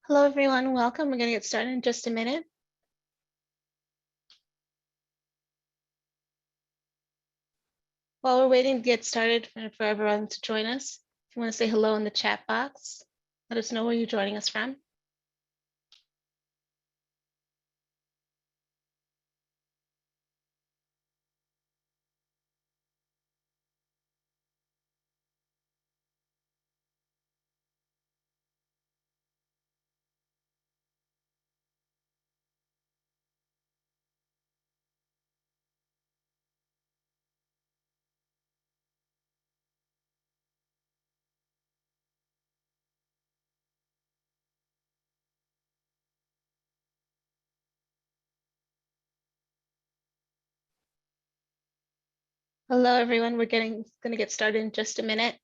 Hello, everyone. Welcome. We're going to get started in just a minute. While we're waiting to get started for everyone to join us, if you want to say hello in the chat box, let us know where you're joining us from. Hello, everyone. We're going to get started in just a minute.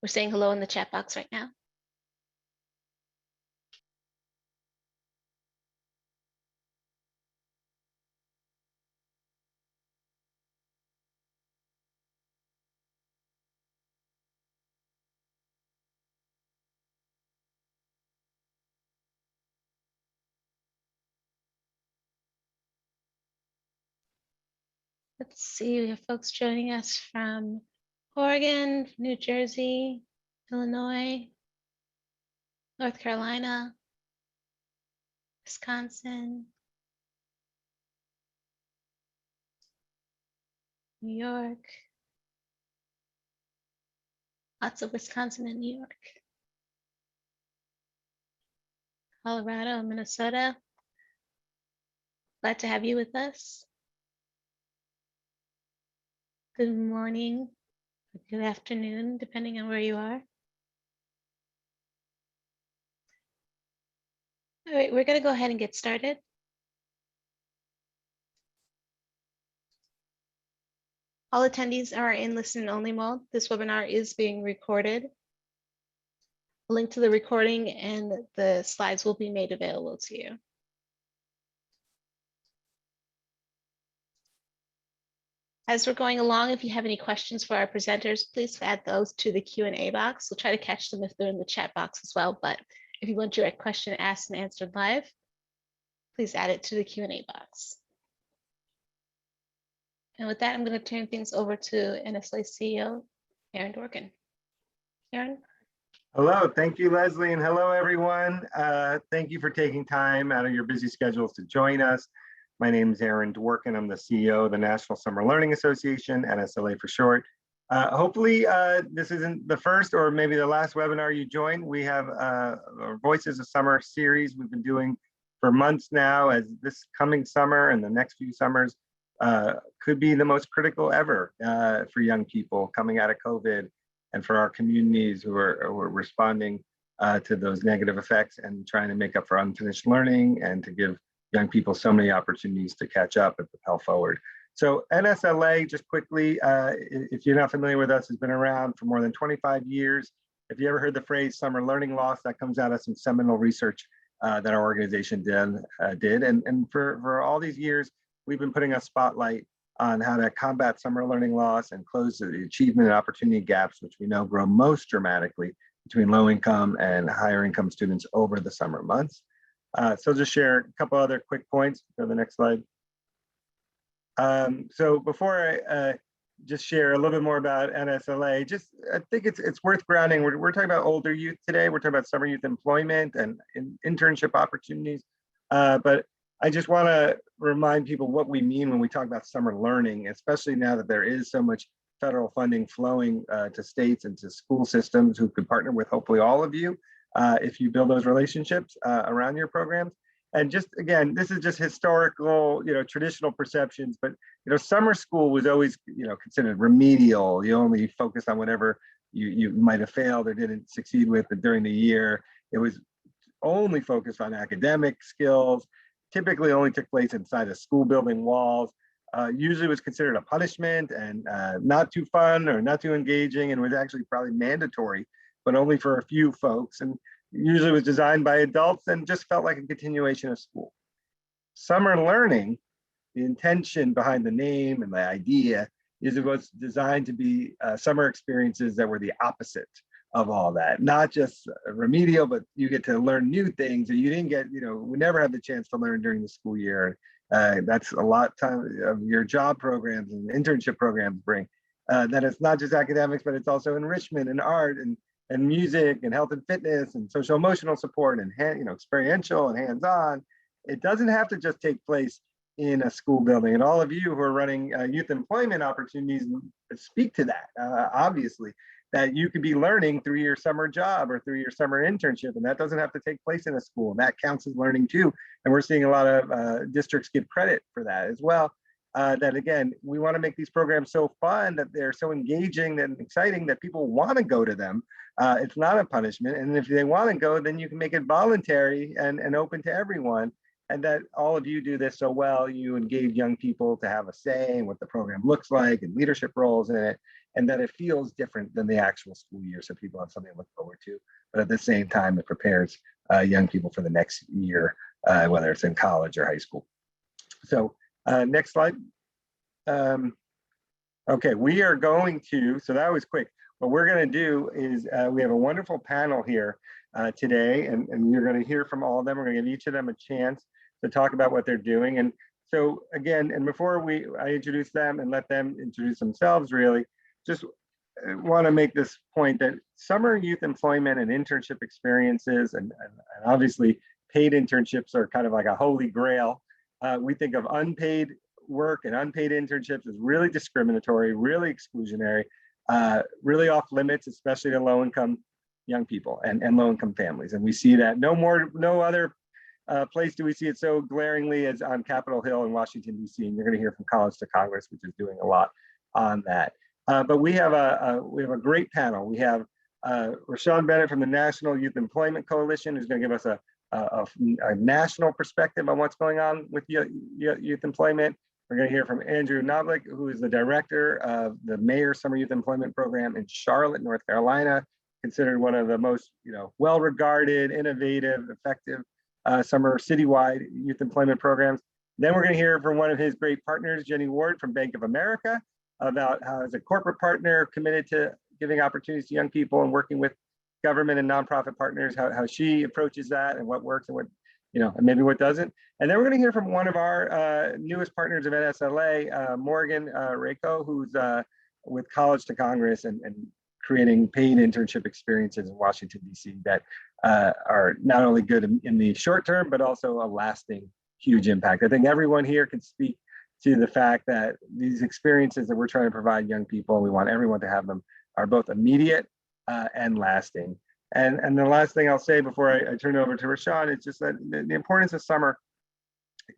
We're saying hello in the chat box right now. Let's see, we have folks joining us from Oregon, New Jersey, Illinois, North Carolina, Wisconsin, New York, lots of Wisconsin and New York, Colorado, and Minnesota. Glad to have you with us. Good morning, good afternoon, depending on where you are. All right, we're going to go ahead and get started. All attendees are in listen-only mode. This webinar is being recorded. A link to the recording and the slides will be made available to you. As we're going along, if you have any questions for our presenters, please add those to the Q&A box. We'll try to catch them if they're in the chat box as well, but if you want your question asked and answered live, please add it to the Q&A box. And with that, I'm going to turn things over to NSLA CEO, Aaron Dworkin. Aaron? Hello, thank you, Leslie, and hello, everyone. Thank you for taking time out of your busy schedules to join us. My name is Aaron Dworkin. I'm the CEO of the National Summer Learning Association, NSLA for short. Hopefully, this isn't the first or maybe the last webinar you join. We have our Voices of Summer series we've been doing for months now, as this coming summer and the next few summers could be the most critical ever for young people coming out of COVID, and for our communities who are responding to those negative effects and trying to make up for unfinished learning and to give young people so many opportunities to catch up and propel forward. So NSLA, just quickly, if you're not familiar with us, has been around for more than 25 years. If you ever heard the phrase summer learning loss, that comes out of some seminal research that our organization did. And for all these years, we've been putting a spotlight on how to combat summer learning loss and close the achievement and opportunity gaps, which we know grow most dramatically between low income and higher income students over the summer months. So just share a couple other quick points. Go to the next slide. So before I just share a little bit more about NSLA, I think it's worth grounding. We're talking about older youth today. We're talking about summer youth employment and internship opportunities. But I just want to remind people what we mean when we talk about summer learning, especially now that there is so much federal funding flowing to states and to school systems who could partner with hopefully all of you if you build those relationships around your programs. And just again, this is just historical, traditional perceptions, but summer school was always, considered remedial. You only focused on whatever you might have failed or didn't succeed with during the year. It was only focused on academic skills, typically only took place inside of school building walls, usually was considered a punishment and not too fun or not too engaging, and was actually probably mandatory, but only for a few folks, and usually was designed by adults and just felt like a continuation of school. Summer learning, the intention behind the name and the idea, is it was designed to be summer experiences that were the opposite of all that, not just remedial, but you get to learn new things that you didn't get, we never have the chance to learn during the school year. That's a lot of time of your job programs and internship programs bring. That it's not just academics, but it's also enrichment and art and music and health and fitness and social emotional support and experiential and hands-on. It doesn't have to just take place in a school building. And all of you who are running youth employment opportunities speak to that, obviously, that you could be learning through your summer job or through your summer internship. And that doesn't have to take place in a school. And that counts as learning too. And we're seeing a lot of districts give credit for that as well. That again, we want to make these programs so fun, that they're so engaging and exciting that people want to go to them. It's not a punishment. And if they want to go, then you can make it voluntary and open to everyone. And that all of you do this so well. You engage young people to have a say in what the program looks like and leadership roles in it, and that it feels different than the actual school year, so people have something to look forward to. But at the same time, it prepares young people for the next year, whether it's in college or high school. So next slide. Okay, we are going to, so that was quick. What we're going to do is we have a wonderful panel here today, and you're going to hear from all of them. We're going to give each of them a chance to talk about what they're doing. And so again, and before I introduce them and let them introduce themselves, really, just want to make this point that summer youth employment and internship experiences and obviously paid internships are kind of like a holy grail. We think of unpaid work and unpaid internships as really discriminatory, really exclusionary, really off limits, especially to low-income young people and low-income families. And we see that no other place do we see it so glaringly as on Capitol Hill in Washington, D.C. And you're going to hear from College to Congress, which is doing a lot on that. But we have a great panel. We have Rashaun Bennett from the National Youth Employment Coalition, who's going to give us a national perspective on what's going on with youth employment. We're going to hear from Andrew Knoblich, who is the director of the Mayor Summer Youth Employment Program in Charlotte, North Carolina, considered one of the most well-regarded, innovative, effective summer citywide youth employment programs. Then we're going to hear from one of his great partners, Jenny Ward from Bank of America, about how as a corporate partner committed to giving opportunities to young people and working with government and nonprofit partners, how she approaches that and what works and what, and maybe what doesn't. And then we're going to hear from one of our newest partners of NSLA, Morgan Rako, who's with College to Congress and creating paid internship experiences in Washington, D.C. that are not only good in the short term, but also a lasting huge impact. I think everyone here can speak to the fact that these experiences that we're trying to provide young people, we want everyone to have them, are both immediate and lasting. And the last thing I'll say before I turn it over to Rashaun is just that the importance of summer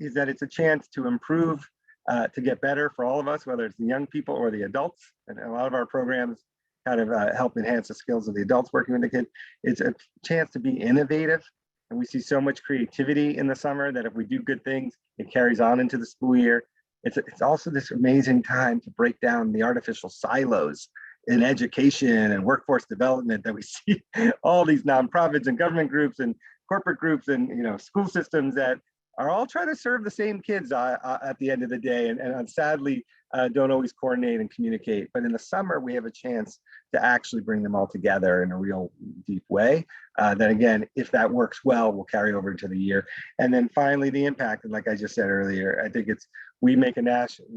is that it's a chance to improve, to get better for all of us, whether it's the young people or the adults. And a lot of our programs kind of help enhance the skills of the adults working with the kids. It's a chance to be innovative. And we see so much creativity in the summer that if we do good things, it carries on into the school year. It's also this amazing time to break down the artificial silos in education and workforce development that we see all these nonprofits and government groups and corporate groups and school systems that are all trying to serve the same kids at the end of the day, and sadly don't always coordinate and communicate. But in the summer, we have a chance to actually bring them all together in a real deep way. That again, if that works well, will carry over into the year. And then finally, the impact. And like I just said earlier, I think we make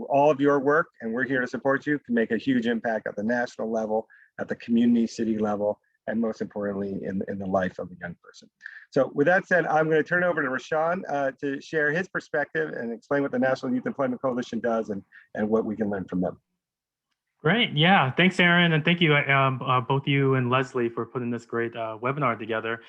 all of your work, and we're here to support you, can make a huge impact at the national level, at the community, city level, and most importantly, in the life of a young person. So with that said, I'm going to turn it over to Rashaun to share his perspective and explain what the National Youth Employment Coalition does and what we can learn from them. Great. Yeah. Thanks, Aaron. And thank you, both you and Leslie, for putting this great webinar together.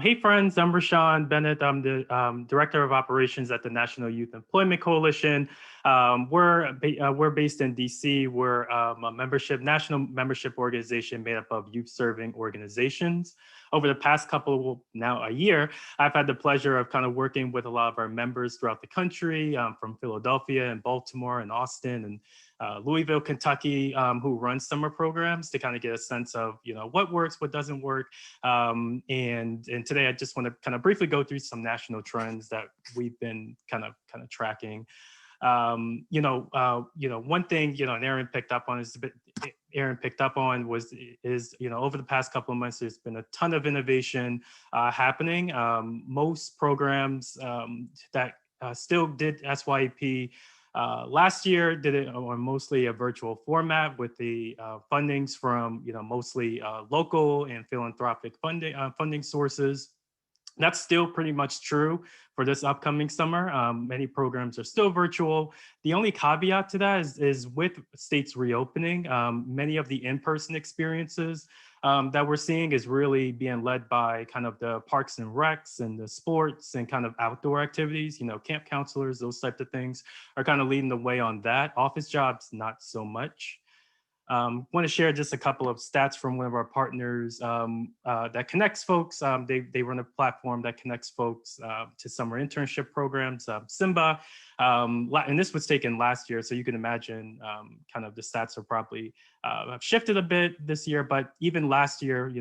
Hey, friends, I'm Rashaun Bennett. I'm the Director of Operations at the National Youth Employment Coalition. We're based in DC. We're a national membership organization made up of youth-serving organizations. Over the past a year, I've had the pleasure of kind of working with a lot of our members throughout the country, from Philadelphia and Baltimore and Austin and Louisville, Kentucky, who run summer programs to kind of get a sense of, what works, what doesn't work. And today I just want to kind of briefly go through some national trends that we've been kind of tracking. One thing, and Aaron picked up on is Aaron picked up on is over the past couple of months, there's been a ton of innovation happening. Most programs that still did SYEP last year did it on mostly a virtual format with the fundings from mostly local and philanthropic funding sources. That's still pretty much true for this upcoming summer. Many programs are still virtual. The only caveat to that is with states reopening, many of the in-person experiences that we're seeing is really being led by kind of the parks and recs and the sports and kind of outdoor activities, camp counselors, those types of things are kind of leading the way on that. Office jobs, not so much. Want to share just a couple of stats from one of our partners that connects folks. They run a platform that connects folks to summer internship programs, Simba. And this was taken last year, so you can imagine kind of the stats are probably have shifted a bit this year. But even last year,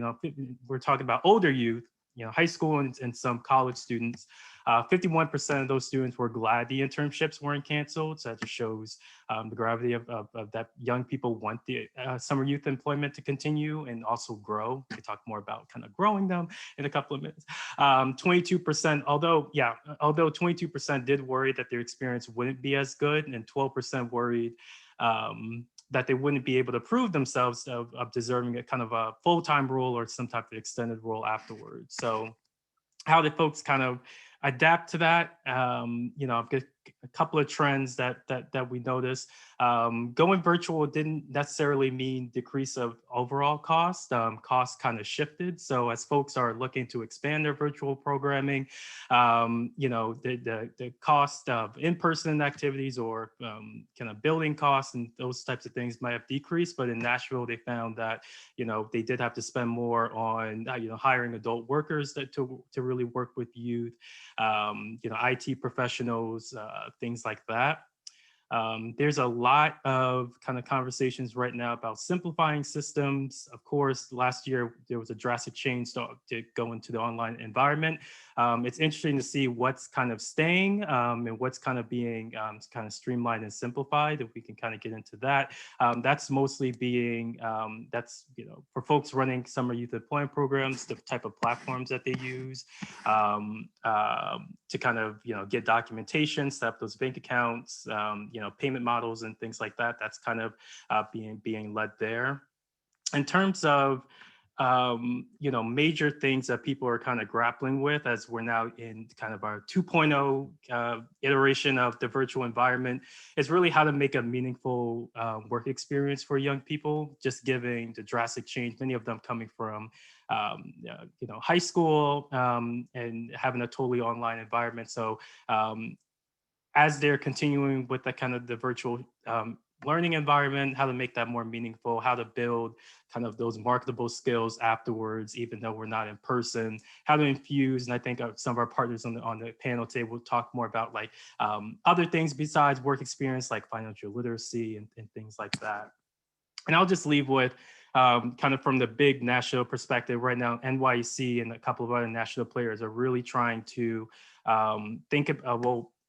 we're talking about older youth, high school and some college students. 51% of those students were glad the internships weren't canceled. So that just shows the gravity of that young people want the summer youth employment to continue and also grow. We can talk more about kind of growing them in a couple of minutes. 22%, although 22% did worry that their experience wouldn't be as good, and 12% worried that they wouldn't be able to prove themselves of deserving a kind of a full-time role or some type of extended role afterwards. So how did folks kind of adapt to that? I've got a couple of trends that we noticed. Going virtual didn't necessarily mean decrease of overall cost. Cost kind of shifted. So as folks are looking to expand their virtual programming, the cost of in-person activities or kind of building costs and those types of things might have decreased. But in Nashville, they found that they did have to spend more on hiring adult workers to really work with youth, IT professionals, things like that. There's a lot of kind of conversations right now about simplifying systems. Of course, last year there was a drastic change to go into the online environment. It's interesting to see what's kind of staying and what's kind of being kind of streamlined and simplified. If we can kind of get into that, that's mostly being for folks running summer youth employment programs, the type of platforms that they use to kind of get documentation, set up those bank accounts. Payment models and things like that. That's kind of being led there. In terms of major things that people are kind of grappling with as we're now in kind of our 2.0 iteration of the virtual environment, is really how to make a meaningful work experience for young people, just given the drastic change, many of them coming from high school and having a totally online environment. So as they're continuing with the kind of the virtual learning environment, how to make that more meaningful, how to build kind of those marketable skills afterwards, even though we're not in person, how to infuse, and I think some of our partners on the panel today will talk more about like other things besides work experience, like financial literacy and things like that. And I'll just leave with kind of from the big national perspective right now, NYC and a couple of other national players are really trying to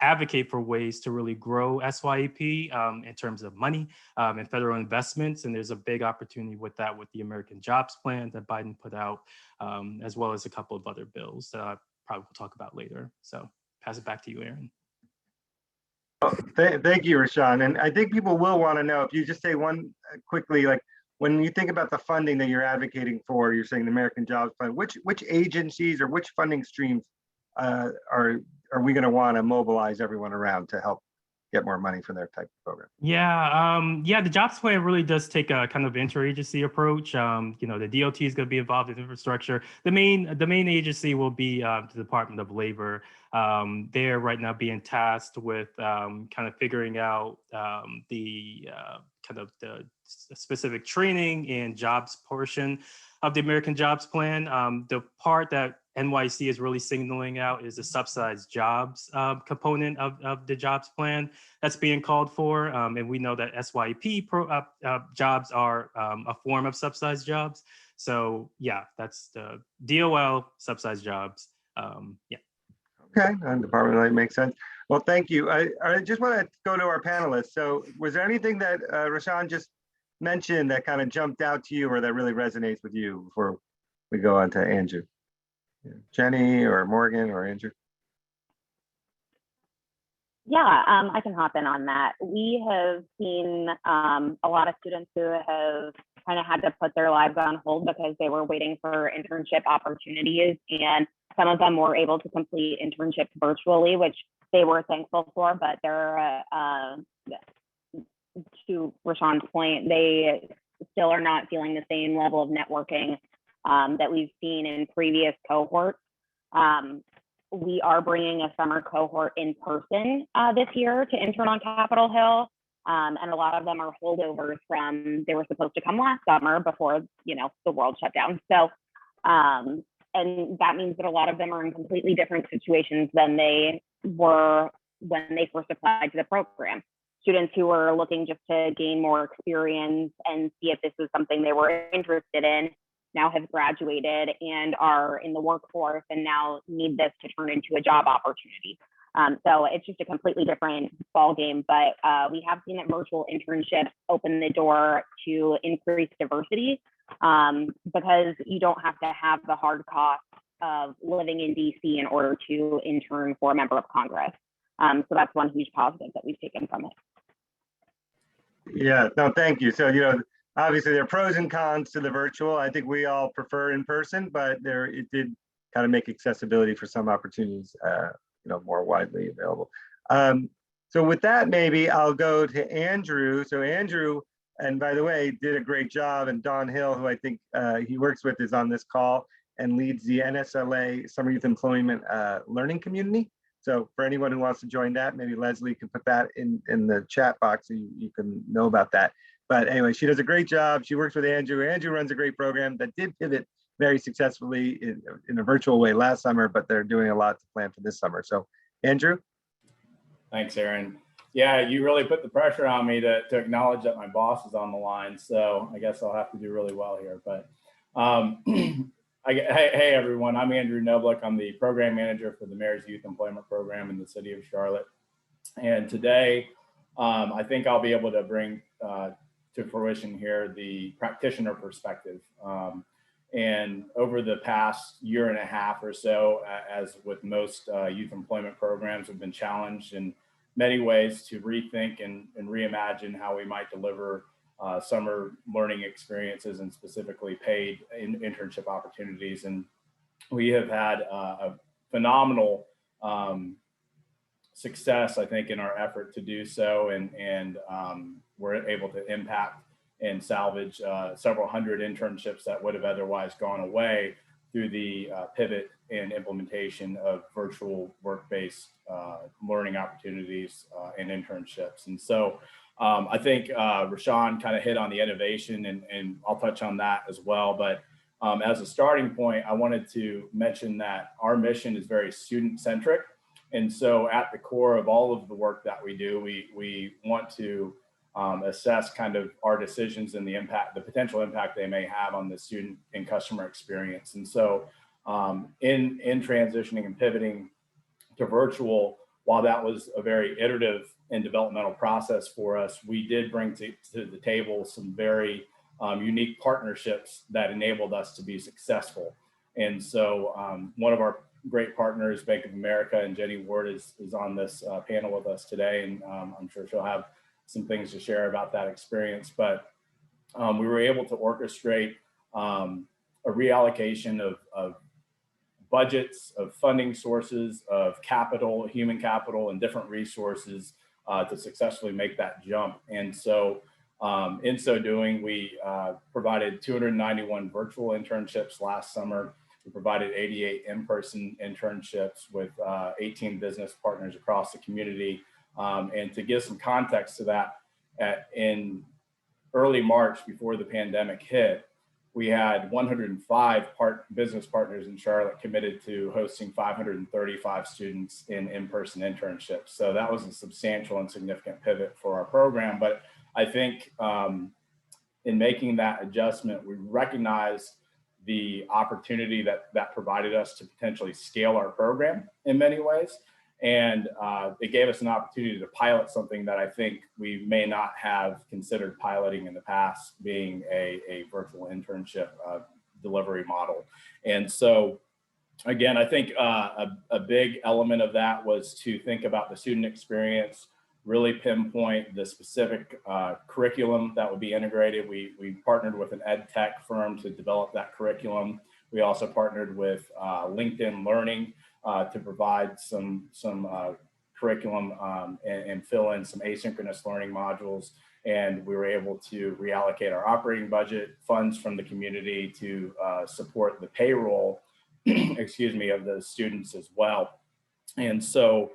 advocate for ways to really grow SYEP in terms of money and federal investments. And there's a big opportunity with that with the American Jobs Plan that Biden put out, as well as a couple of other bills that I probably will talk about later. So pass it back to you, Aaron. Thank you, Rashaun. And I think people will want to know, if you just say one quickly, like when you think about the funding that you're advocating for, you're saying the American Jobs Plan, which agencies or which funding streams are we going to want to mobilize everyone around to help get more money for their type of program? Yeah, the Jobs Plan really does take a kind of interagency approach. The DOT is going to be involved in infrastructure. The main agency will be the Department of Labor. They're right now being tasked with kind of figuring out the specific training and jobs portion of the American Jobs Plan. The part that NYC is really signaling out is the subsidized jobs component of the jobs plan that's being called for. And we know that SYEP jobs are a form of subsidized jobs. So yeah, that's the DOL subsidized jobs. Yeah. Okay, and Department of Labor makes sense. Well, thank you. I just want to go to our panelists. So was there anything that Rashaun just mention that kind of jumped out to you or that really resonates with you before we go on to Andrew? Jenny or Morgan or Andrew? Yeah, I can hop in on that. We have seen a lot of students who have kind of had to put their lives on hold because they were waiting for internship opportunities, and some of them were able to complete internships virtually, which they were thankful for, but they're, to Rashaun's point, they still are not feeling the same level of networking that we've seen in previous cohorts. We are bringing a summer cohort in person this year to intern on Capitol Hill. And a lot of them are holdovers from, they were supposed to come last summer before, the world shut down. So, and that means that a lot of them are in completely different situations than they were when they first applied to the program. Students who were looking just to gain more experience and see if this was something they were interested in now have graduated and are in the workforce and now need this to turn into a job opportunity. So it's just a completely different ballgame, but we have seen that virtual internships open the door to increase diversity because you don't have to have the hard cost of living in DC in order to intern for a member of Congress. So that's one huge positive that we've taken from it. Yeah, no, thank you. So, obviously there are pros and cons to the virtual. I think we all prefer in person, but it did kind of make accessibility for some opportunities, more widely available. So with that, maybe I'll go to Andrew. So Andrew, and by the way, did a great job. And Don Hill, who I think he works with, is on this call and leads the NSLA Summer Youth Employment Learning Community. So for anyone who wants to join that, maybe Leslie can put that in the chat box so you can know about that. But anyway, she does a great job. She works with Andrew. Andrew runs a great program that did pivot very successfully in a virtual way last summer, but they're doing a lot to plan for this summer. So Andrew? Thanks, Aaron. Yeah, you really put the pressure on me to acknowledge that my boss is on the line. So I guess I'll have to do really well here. But hey, everyone, I'm Andrew Knoblich. I'm the program manager for the Mayor's Youth Employment Program in the city of Charlotte. And today, I think I'll be able to bring to fruition here the practitioner perspective. And over the past year and a half or so, as with most youth employment programs, have been challenged in many ways to rethink and reimagine how we might deliver summer learning experiences and specifically paid internship opportunities. And we have had a phenomenal success, I think, in our effort to do so. And we're able to impact and salvage several hundred internships that would have otherwise gone away through the pivot and implementation of virtual work-based learning opportunities and internships. And so I think Rashaun kind of hit on the innovation, and I'll touch on that as well. But as a starting point, I wanted to mention that our mission is very student-centric. And so at the core of all of the work that we do, we want to assess kind of our decisions and the potential impact they may have on the student and customer experience. And so in transitioning and pivoting to virtual, while that was a very iterative and developmental process for us, we did bring to the table some very unique partnerships that enabled us to be successful. And so one of our great partners, Bank of America, and Jenny Ward is on this panel with us today, and I'm sure she'll have some things to share about that experience. But we were able to orchestrate a reallocation of budgets, of funding sources, of capital, human capital, and different resources to successfully make that jump. And so in so doing, we provided 291 virtual internships last summer. We provided 88 in-person internships with 18 business partners across the community. And to give some context to that, in early March, before the pandemic hit, we had 105 business partners in Charlotte committed to hosting 535 students in-person internships. So that was a substantial and significant pivot for our program. But I think in making that adjustment, we recognized the opportunity that provided us to potentially scale our program in many ways. And it gave us an opportunity to pilot something that I think we may not have considered piloting in the past, being a virtual internship delivery model. And so, again, I think a big element of that was to think about the student experience, really pinpoint the specific curriculum that would be integrated. We partnered with an ed tech firm to develop that curriculum. We also partnered with LinkedIn Learning to provide some curriculum and fill in some asynchronous learning modules. And we were able to reallocate our operating budget funds from the community to support the payroll, excuse me, of the students as well. And so,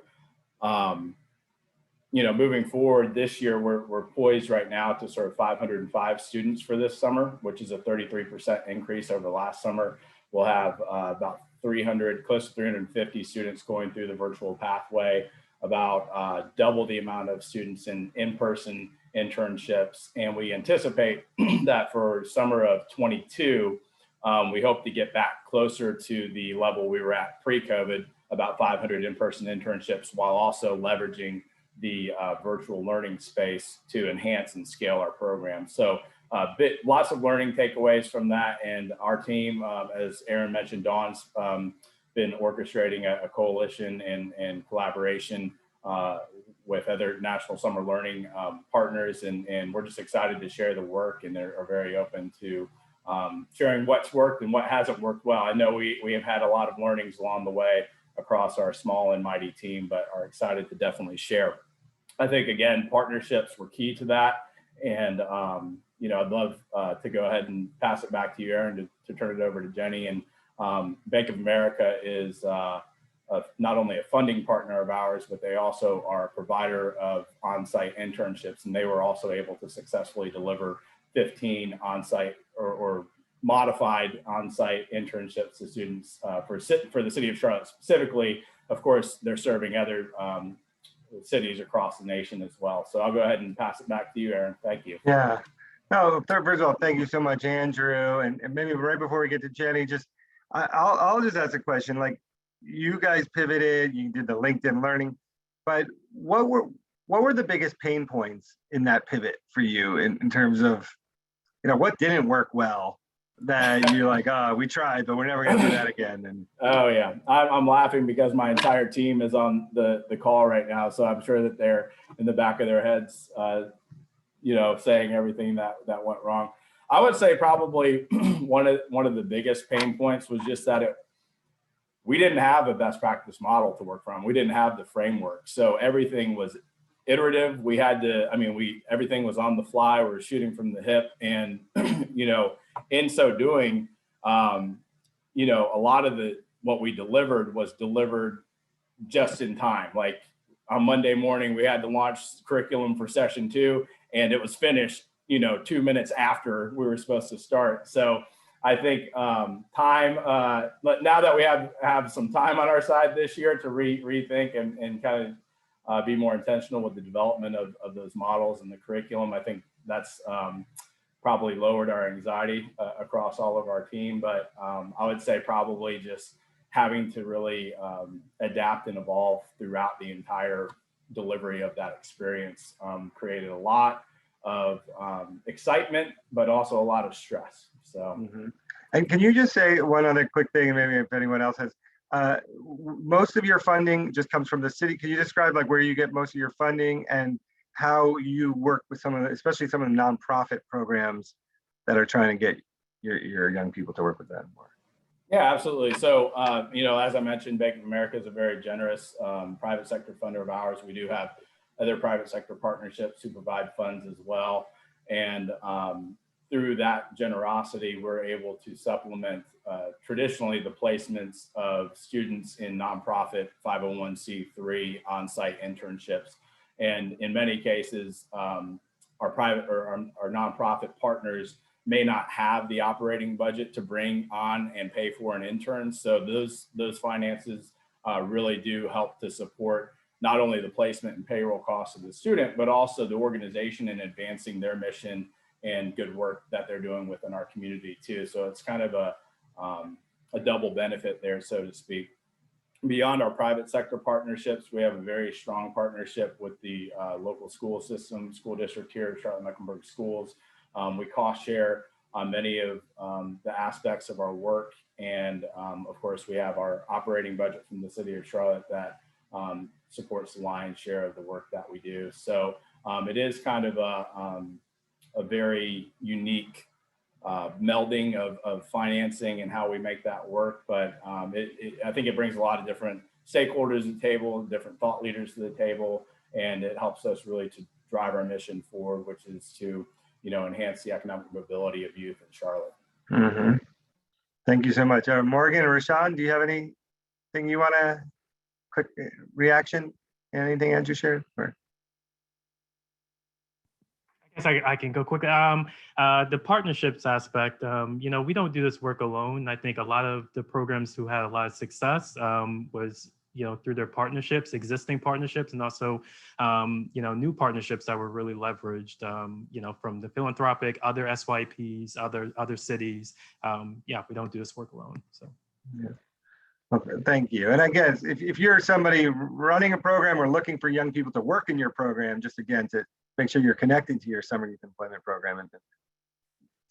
you know, moving forward this year, we're poised right now to serve 505 students for this summer, which is a 33% increase over last summer. We'll have about 300, close to 350 students going through the virtual pathway, about double the amount of students in in-person internships. And we anticipate that for summer of 22, we hope to get back closer to the level we were at pre-COVID, about 500 in-person internships, while also leveraging the virtual learning space to enhance and scale our program. So lots of learning takeaways from that. And our team, as Aaron mentioned, Dawn's been orchestrating a coalition and collaboration with other National Summer Learning partners. And we're just excited to share the work, and they're very open to sharing what's worked and what hasn't worked well. I know we have had a lot of learnings along the way across our small and mighty team, but are excited to definitely share. I think, again, partnerships were key to that. And, you know, I'd love to go ahead and pass it back to you, Aaron, to turn it over to Jenny. And Bank of America is not only a funding partner of ours, but they also are a provider of on-site internships. And they were also able to successfully deliver 15 on-site or modified on-site internships to students for the city of Charlotte specifically. Of course, they're serving other cities across the nation as well. So I'll go ahead and pass it back to you, Aaron. Thank you. Yeah. No, first of all, thank you so much, Andrew. And maybe right before we get to Jenny, just I'll just ask a question. Like, you guys pivoted, you did the LinkedIn Learning, but what were the biggest pain points in that pivot for you in terms of, you know, what didn't work well that you're like, oh, we tried, but we're never going to do that again? And oh yeah, I'm laughing because my entire team is on the call right now, so I'm sure that they're in the back of their heads, you know, saying everything that went wrong. I would say probably one of the biggest pain points was just that we didn't have a best practice model to work from. We didn't have the framework, so everything was iterative. We had to, I mean, everything was on the fly. We were shooting from the hip, and you know, in so doing, you know, a lot of what we delivered was delivered just in time. Like on Monday morning, we had to launch curriculum for session 2, and it was finished, you know, 2 minutes after we were supposed to start. So I think time, now that we have some time on our side this year to rethink and kind of be more intentional with the development of those models and the curriculum, I think that's probably lowered our anxiety across all of our team. But I would say probably just having to really adapt and evolve throughout the entire delivery of that experience created a lot of excitement, but also a lot of stress. So, And can you just say one other quick thing, and maybe if anyone else has, most of your funding just comes from the city. Can you describe like where you get most of your funding and how you work with some of the, especially some of the nonprofit programs that are trying to get your young people to work with them more? Yeah, absolutely. So, you know, as I mentioned, Bank of America is a very generous private sector funder of ours. We do have other private sector partnerships who provide funds as well. And through that generosity, we're able to supplement traditionally the placements of students in nonprofit 501c3 on-site internships. And in many cases, our private or our nonprofit partners may not have the operating budget to bring on and pay for an intern. So those finances really do help to support not only the placement and payroll costs of the student, but also the organization in advancing their mission and good work that they're doing within our community too. So it's kind of a double benefit there, so to speak. beyond our private sector partnerships, we have a very strong partnership with the local school system, school district here, Charlotte-Mecklenburg Schools. We cost share on many of the aspects of our work. And of course, we have our operating budget from the city of Charlotte that supports the lion's share of the work that we do. So it is kind of a very unique melding of financing and how we make that work. But I think it brings a lot of different stakeholders to the table, different thought leaders to the table, and it helps us really to drive our mission forward, which is to, enhance the economic mobility of youth in Charlotte. Mm-hmm. Thank you so much. Morgan or Rashaun, do you have anything you want to quick reaction? Anything Andrew shared? Or? I guess I can go quick. The partnerships aspect, we don't do this work alone. I think a lot of the programs who had a lot of success was, through their partnerships, existing partnerships, and also, new partnerships that were really leveraged, from the philanthropic, other SYPs, other cities. We don't do this work alone. So. Yeah. Okay, thank you. And I guess if you're somebody running a program or looking for young people to work in your program, just again to make sure you're connecting to your summer youth employment program and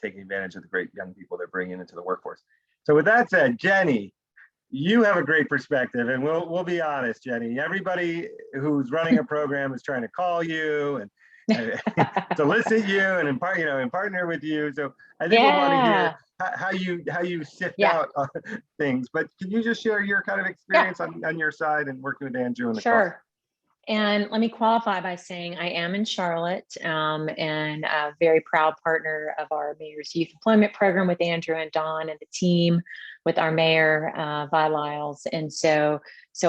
taking advantage of the great young people they're bringing into the workforce. So with that said, Jenny, you have a great perspective, and we'll be honest, Jenny. Everybody who's running a program is trying to call you and solicit you and partner with you. So I think we'll want to hear how you sift out things. But can you just share your kind of experience on your side and working with Andrew and the Sure. And let me qualify by saying I am in Charlotte and a very proud partner of our mayor's youth employment program with Andrew and Don and the team with our mayor, Vi Lyles. And so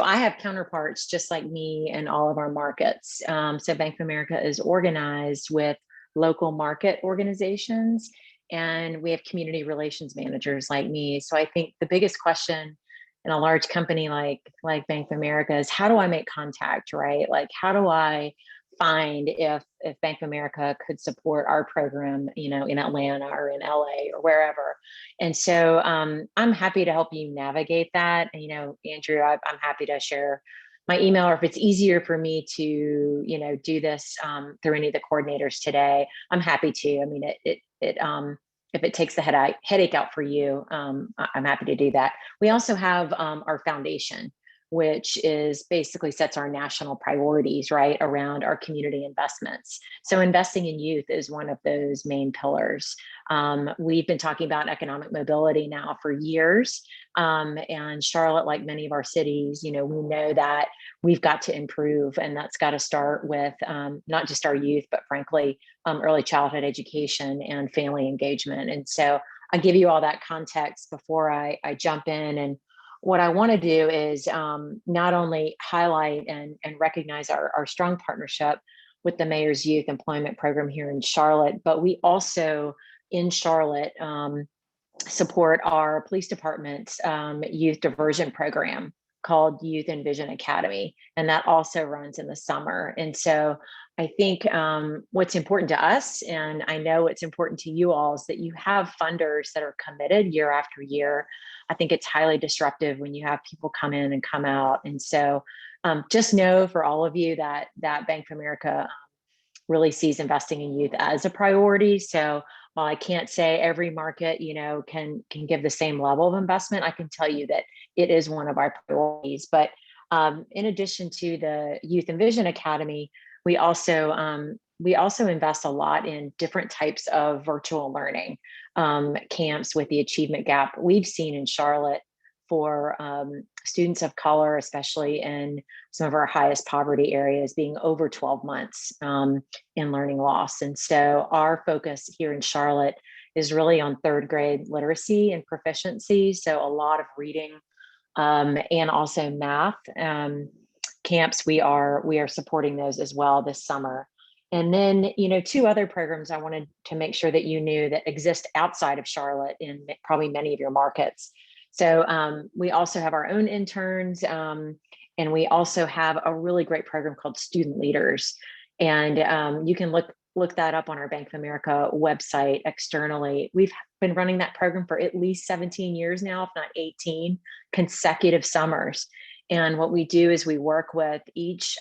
I have counterparts just like me in all of our markets. So Bank of America is organized with local market organizations, and we have community relations managers like me. So I think the biggest question in a large company like Bank of America is, how do I make contact, right? Like, how do I find if Bank of America could support our program, in Atlanta or in LA or wherever. And so I'm happy to help you navigate that. And, Andrew, I'm happy to share my email, or if it's easier for me to, do this through any of the coordinators today, I'm happy to. I mean, if it takes the headache out for you, I'm happy to do that. We also have our foundation, which is basically sets our national priorities, right, around our community investments. So investing in youth is one of those main pillars. We've been talking about economic mobility now for years. And Charlotte, like many of our cities, we know that we've got to improve, and that's got to start with not just our youth, but frankly, early childhood education and family engagement. And so I give you all that context before I jump in. And what I want to do is not only highlight and recognize our strong partnership with the Mayor's Youth Employment Program here in Charlotte, but we also in Charlotte support our police department's youth diversion program called Youth Envision Academy, and that also runs in the summer. And so I think what's important to us, and I know it's important to you all, is that you have funders that are committed year after year. I think it's highly disruptive when you have people come in and come out. And so just know for all of you that Bank of America really sees investing in youth as a priority. So while I can't say every market, can give the same level of investment, I can tell you that it is one of our priorities. But in addition to the Youth Envision Academy, we also invest a lot in different types of virtual learning camps with the achievement gap we've seen in Charlotte for students of color, especially in some of our highest poverty areas, being over 12 months in learning loss. And so our focus here in Charlotte is really on third grade literacy and proficiency. So a lot of reading and also math camps. We are supporting those as well this summer. And then, two other programs I wanted to make sure that you knew that exist outside of Charlotte in probably many of your markets. So we also have our own interns, and we also have a really great program called Student Leaders. And you can look that up on our Bank of America website externally. We've been running that program for at least 17 years now, if not 18 consecutive summers. And what we do is we work with each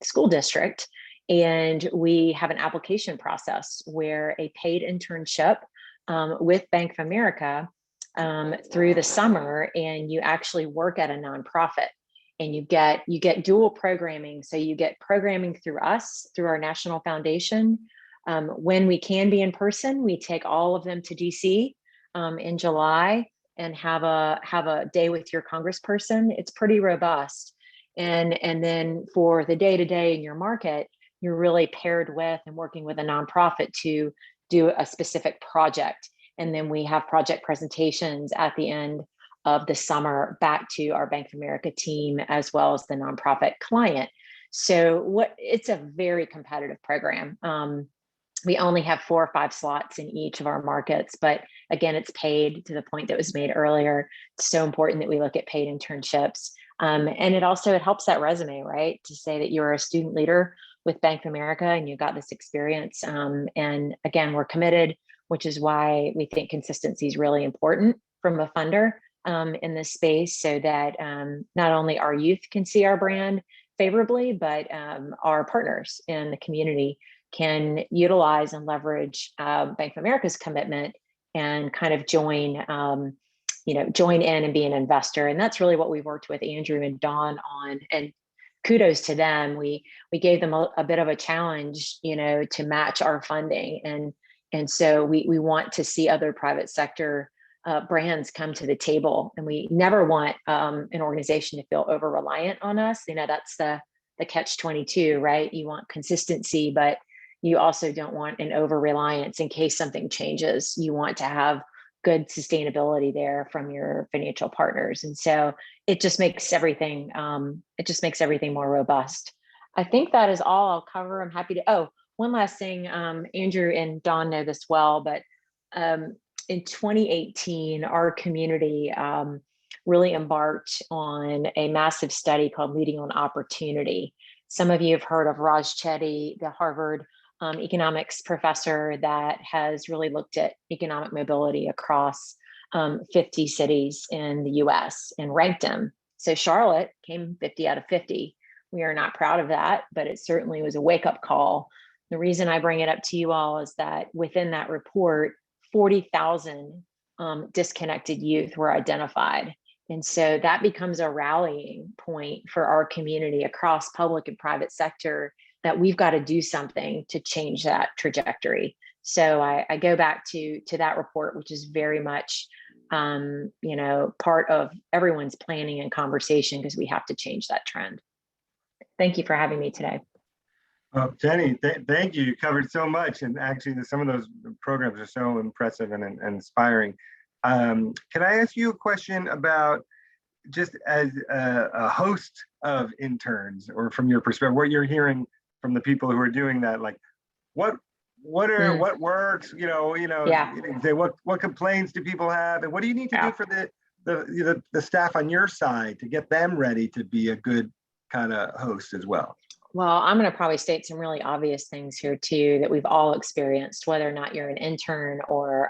school district, and we have an application process where a paid internship with Bank of America through the summer, and you actually work at a nonprofit, and you get dual programming. So you get programming through us, through our national foundation. When we can be in person, we take all of them to DC in July and have a day with your congressperson. It's pretty robust. And then for the day-to-day in your market, you're really paired with and working with a nonprofit to do a specific project. And then we have project presentations at the end of the summer back to our Bank of America team, as well as the nonprofit client. So it's a very competitive program. We only have 4 or 5 slots in each of our markets, but again, it's paid, to the point that was made earlier. It's so important that we look at paid internships. And it helps that resume, right? To say that you're a student leader with Bank of America and you got this experience. And again, we're committed, which is why we think consistency is really important from a funder in this space, so that not only our youth can see our brand favorably, but our partners in the community can utilize and leverage Bank of America's commitment and kind of join in and be an investor. And that's really what we've worked with Andrew and Dawn on. And kudos to them. We gave them a bit of a challenge, to match our funding. And so we want to see other private sector brands come to the table. And we never want an organization to feel over reliant on us. That's the catch-22, right? You want consistency, but you also don't want an over reliance in case something changes. You want to have good sustainability there from your financial partners. And so it just makes everything, more robust. I think that is all I'll cover. I'm happy to, one last thing, Andrew and Dawn know this well, but in 2018, our community really embarked on a massive study called Leading on Opportunity. Some of you have heard of Raj Chetty, the Harvard economics professor that has really looked at economic mobility across 50 cities in the US and ranked them. So Charlotte came 50 out of 50. We are not proud of that, but it certainly was a wake-up call. The reason I bring it up to you all is that within that report, 40,000 disconnected youth were identified. And so that becomes a rallying point for our community across public and private sector, that we've got to do something to change that trajectory. So I go back to that report, which is very much, part of everyone's planning and conversation, because we have to change that trend. Thank you for having me today. Jenny, thank you. You covered so much, and actually some of those programs are so impressive and inspiring. Can I ask you a question about, just as a host of interns, or from your perspective, what you're hearing from the people who are doing that, like what works, say what complaints do people have, and what do you need to do for the staff on your side to get them ready to be a good kind of host as well? Well, I'm going to probably state some really obvious things here too that we've all experienced, whether or not you're an intern or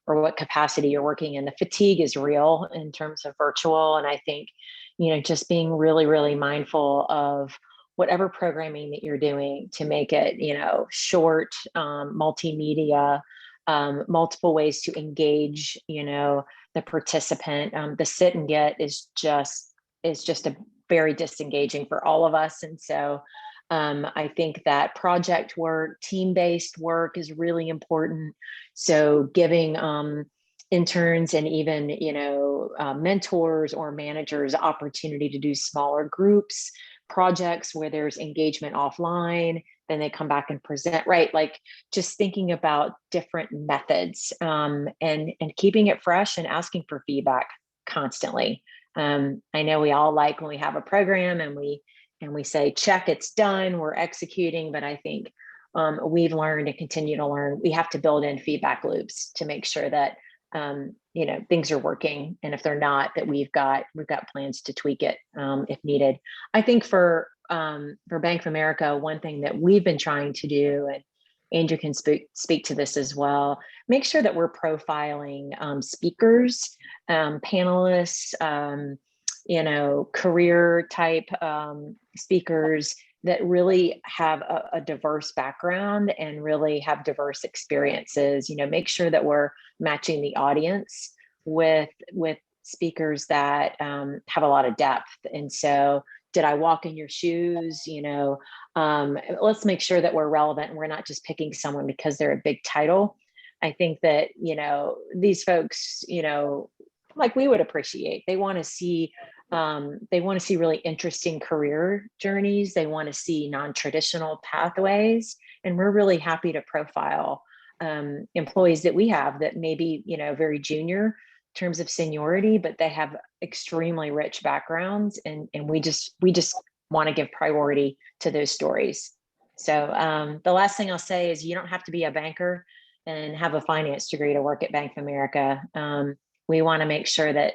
what capacity you're working in. The fatigue is real in terms of virtual, and I think just being really, really mindful of whatever programming that you're doing to make it, short, multimedia, multiple ways to engage, the participant. The sit and get is just a very disengaging for all of us. And so I think that project work, team-based work is really important. So giving interns and even, mentors or managers opportunity to do smaller groups, projects where there's engagement offline, then they come back and present, right? Like just thinking about different methods and keeping it fresh and asking for feedback constantly. I know we all like when we have a program and we say, check, it's done, we're executing, but I think we've learned and continue to learn, we have to build in feedback loops to make sure that things are working, and if they're not, that we've got plans to tweak it if needed. I think for Bank of America, one thing that we've been trying to do, and Andrew can speak to this as well, make sure that we're profiling speakers, panelists, career type speakers that really have a diverse background and really have diverse experiences. Make sure that we're matching the audience with speakers that have a lot of depth. And so, did I walk in your shoes? Let's make sure that we're relevant and we're not just picking someone because they're a big title. I think that, these folks, like we would appreciate, they want to see really interesting career journeys. They want to see non-traditional pathways. And we're really happy to profile employees that we have that may be, very junior in terms of seniority, but they have extremely rich backgrounds. And we just want to give priority to those stories. So the last thing I'll say is you don't have to be a banker and have a finance degree to work at Bank of America. We want to make sure that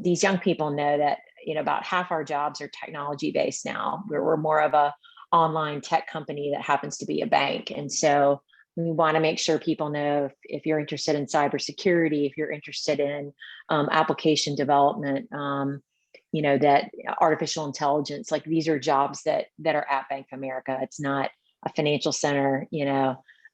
these young people know that about half our jobs are technology based now. We're more of a online tech company that happens to be a bank, and so we want to make sure people know if you're interested in cybersecurity, if you're interested in application development, that artificial intelligence, like these are jobs that are at Bank of America. It's not a financial center,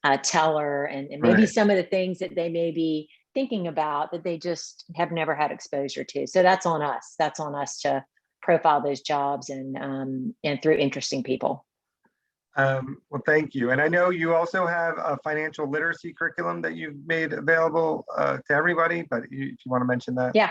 a teller, and maybe some of the things that they may be thinking about that they just have never had exposure to. So that's on us. That's on us to profile those jobs and through interesting people. Well, thank you. And I know you also have a financial literacy curriculum that you've made available to everybody, but if you want to mention that. Yeah.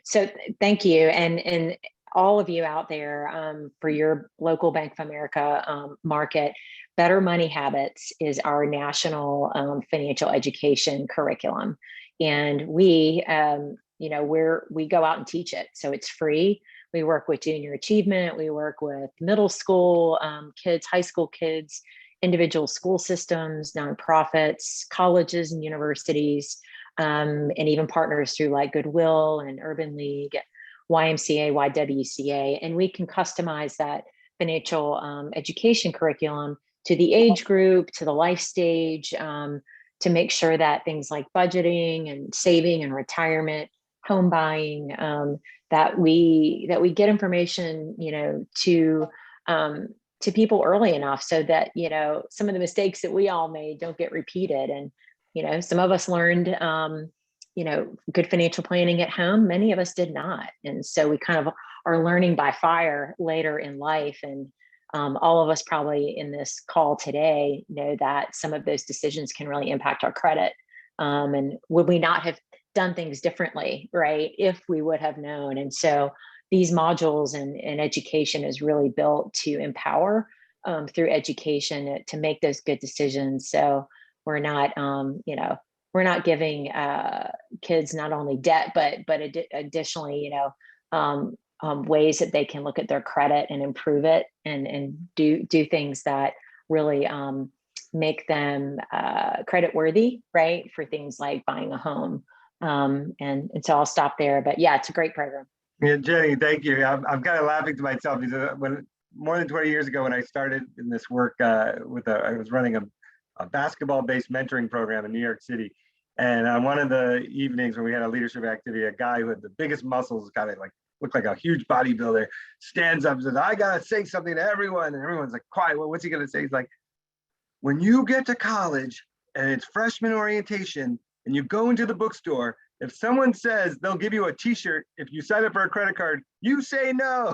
So thank you. And all of you out there for your local Bank of America market, Better Money Habits is our national financial education curriculum. And we, we go out and teach it. So it's free. We work with junior achievement. We work with middle school kids, high school kids, individual school systems, nonprofits, colleges and universities, and even partners through like Goodwill and Urban League, YMCA, YWCA. And we can customize that financial education curriculum to the age group, to the life stage, to make sure that things like budgeting and saving and retirement, home buying, that we get information, to people early enough so that, some of the mistakes that we all made don't get repeated. And, some of us learned, good financial planning at home. Many of us did not. And so we kind of are learning by fire later in life. And all of us probably in this call today know that some of those decisions can really impact our credit. And would we not have done things differently, right, if we would have known? And so these modules and education is really built to empower through education to make those good decisions. So we're not, we're not giving kids not only debt, but additionally, ways that they can look at their credit and improve it and do things that really make them credit worthy, right, for things like buying a home. And so I'll stop there. But yeah, it's a great program. Yeah, Jenny, thank you. I'm kind of laughing to myself because when more than 20 years ago when I started in this work I was running a basketball-based mentoring program in New York City. And on one of the evenings when we had a leadership activity, a guy who had the biggest muscles, kind of like looked like a huge bodybuilder, stands up and says, "I gotta say something to everyone." And everyone's like, "Quiet, well, what's he gonna say?" He's like, "When you get to college and it's freshman orientation and you go into the bookstore, if someone says they'll give you a t-shirt if you sign up for a credit card, you say no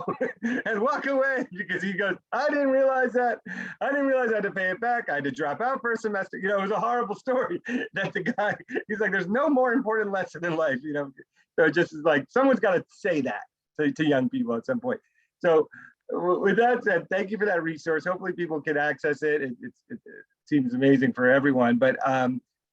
and walk away." Because he goes, "I didn't realize that. I didn't realize I had to pay it back. I had to drop out for a semester." It was a horrible story that the guy, he's like, there's no more important lesson in life, So just like someone's got to say that to young people at some point. So with that said, thank you for that resource. Hopefully people can access it. It seems amazing for everyone. But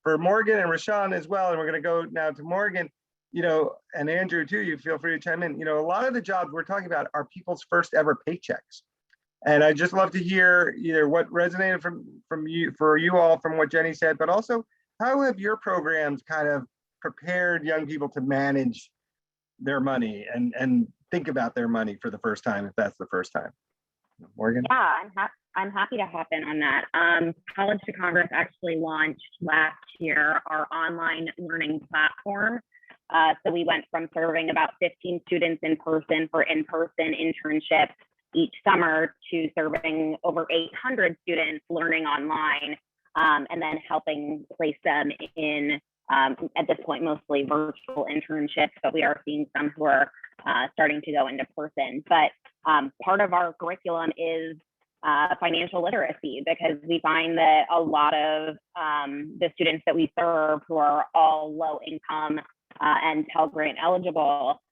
for Morgan and Rashaun as well, and we're going to go now to Morgan, and Andrew too, you feel free to chime in. A lot of the jobs we're talking about are people's first ever paychecks. And I just love to hear either what resonated from you all from what Jenny said, but also how have your programs kind of prepared young people to manage their money and think about their money for the first time, if that's the first time. Morgan? Yeah, I'm happy to hop in on that. College to Congress actually launched last year our online learning platform So we went from serving about 15 students in person for in-person internships each summer to serving over 800 students learning online, and then helping place them in, at this point, mostly virtual internships, but we are seeing some who are starting to go into person. But part of our curriculum is financial literacy, because we find that a lot of the students that we serve, who are all low income and Pell Grant eligible,